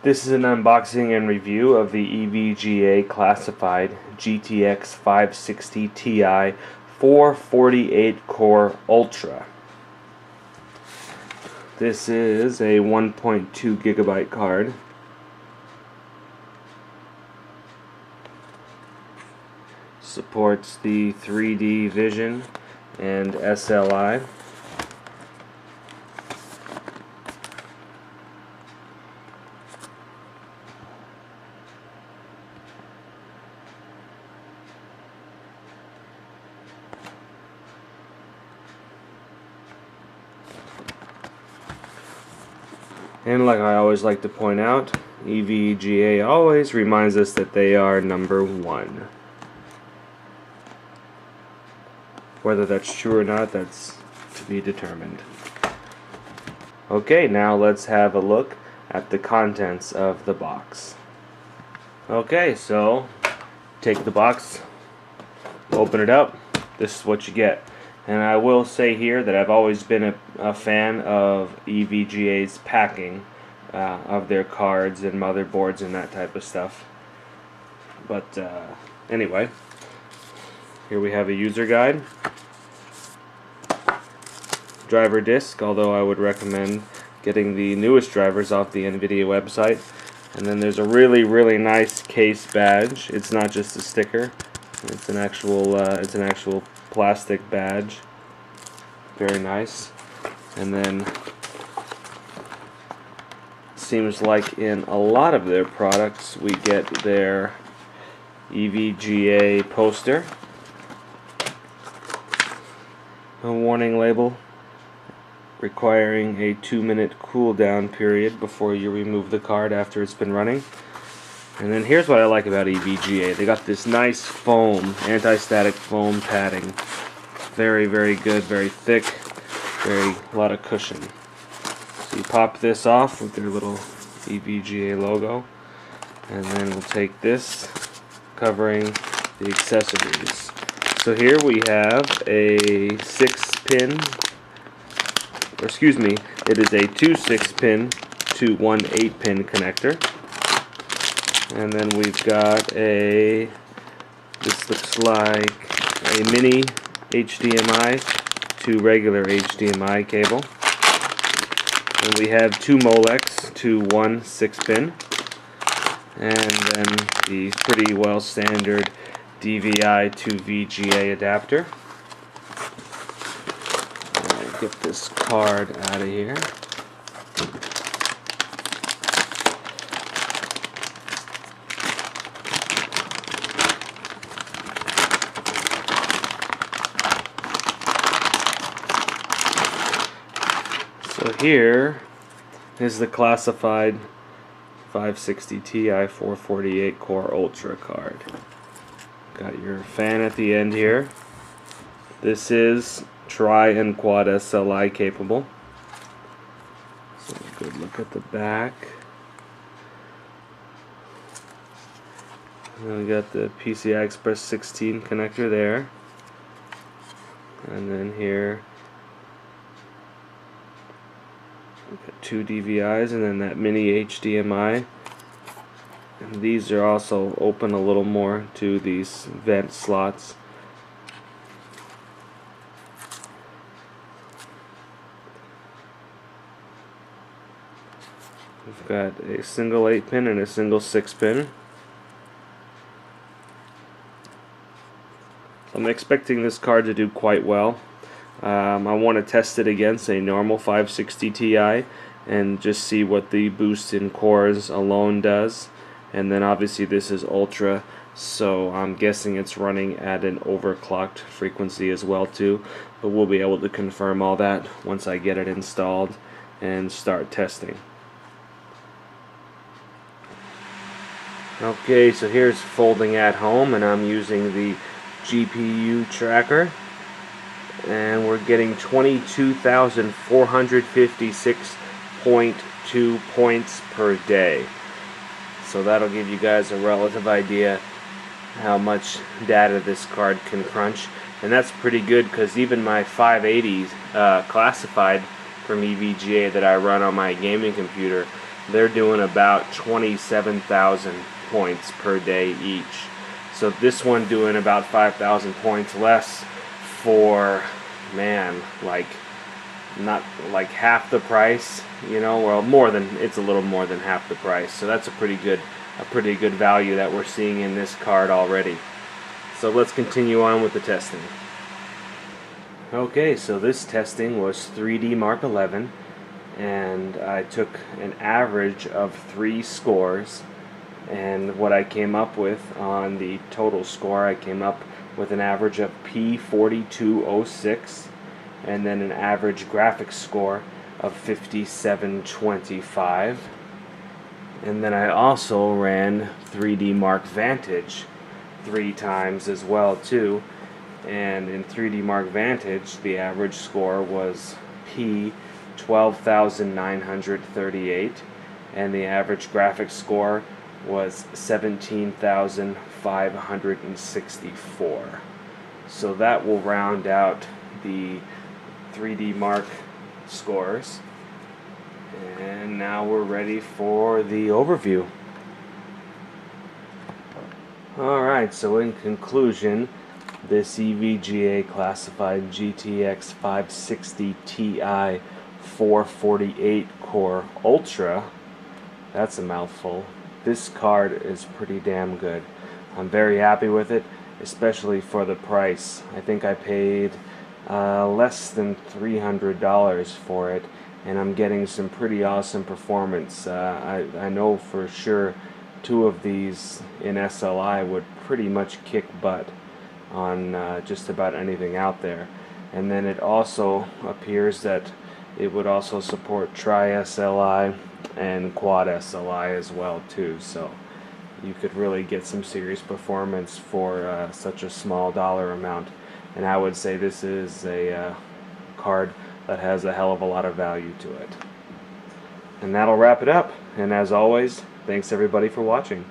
This is an unboxing and review of the EVGA classified GTX 560 Ti 448 core Ultra. This is a 1.2 gigabyte card. Supports the 3D Vision and SLI. And like I always like to point out, EVGA always reminds us that they are number one. Whether that's true or not, that's to be determined. Okay, now let's have a look at the contents of the box. Okay, so take the box, open it up, this is what you get. And I will say here that I've always been a fan of EVGA's packing of their cards and motherboards and that type of stuff. But anyway, here we have a user guide, driver disc, although I would recommend getting the newest drivers off the NVIDIA website. And then there's a really nice case badge. It's not just a sticker. It's an actual plastic badge. Very nice. And then seems like in a lot of their products we get their EVGA poster, a warning label requiring a 2-minute cooldown period before you remove the card after it's been running. And then here's what I like about EVGA. They got this nice foam, anti-static foam padding. Very good, very thick, a lot of cushion. So you pop this off with their little EVGA logo, and then we'll take this covering the accessories. So here we have a 6-pin, or excuse me, it is a 2 6-pin to 1 8-pin connector. And then we've got this looks like a mini HDMI to regular HDMI cable. And we have 2 Molecs to 1 6-pin. And then the pretty well standard DVI to VGA adapter. I'll get this card out of here. So here is the classified 560 Ti 448 core Ultra card. Got your fan at the end here. This is tri and quad SLI capable. So a good look at the back. And then we got the PCI Express 16 connector there. And then here we've got 2 DVIs and then that mini HDMI. And these are also open a little more to these vent slots. We've got a single 8-pin and a single 6-pin. I'm expecting this card to do quite well. I want to test it against a normal 560 Ti and just see what the boost in cores alone does. And then obviously this is Ultra, so I'm guessing it's running at an overclocked frequency as well too. But we'll be able to confirm all that once I get it installed and start testing. Okay, so here's folding at home, and I'm using the GPU tracker, and we're getting 22,456.2 points per day. So that'll give you guys a relative idea how much data this card can crunch, and that's pretty good because even my 580 classified from EVGA that I run on my gaming computer they're doing about 27,000 points per day each. So this one doing about 5,000 points less for, man, like not like half the price, you know, well, more than, it's a little more than half the price. So that's a pretty good value that we're seeing in this card already. So let's continue on with the testing. Okay, so this testing was 3D Mark 11, and I took an average of 3 scores, and what I came up with on the total score, I came up with an average of P4206, and then an average graphics score of 5725. And then I also ran 3D Mark Vantage 3 times as well too, and in 3D Mark Vantage the average score was P12938, and the average graphics score was 17,564. So that will round out the 3D Mark scores. And now we're ready for the overview. Alright, so in conclusion, this EVGA classified GTX 560Ti 448 core Ultra, that's a mouthful. This card is pretty damn good. I'm very happy with it, especially for the price. I think I paid less than $300 for it, and I'm getting some pretty awesome performance. I know for sure 2 of these in SLI would pretty much kick butt on just about anything out there. And then it also appears that it would also support Tri-SLI and Quad SLI as well too, so you could really get some serious performance for such a small dollar amount. And I would say this is a card that has a hell of a lot of value to it. And that'll wrap it up. And as always, thanks everybody for watching.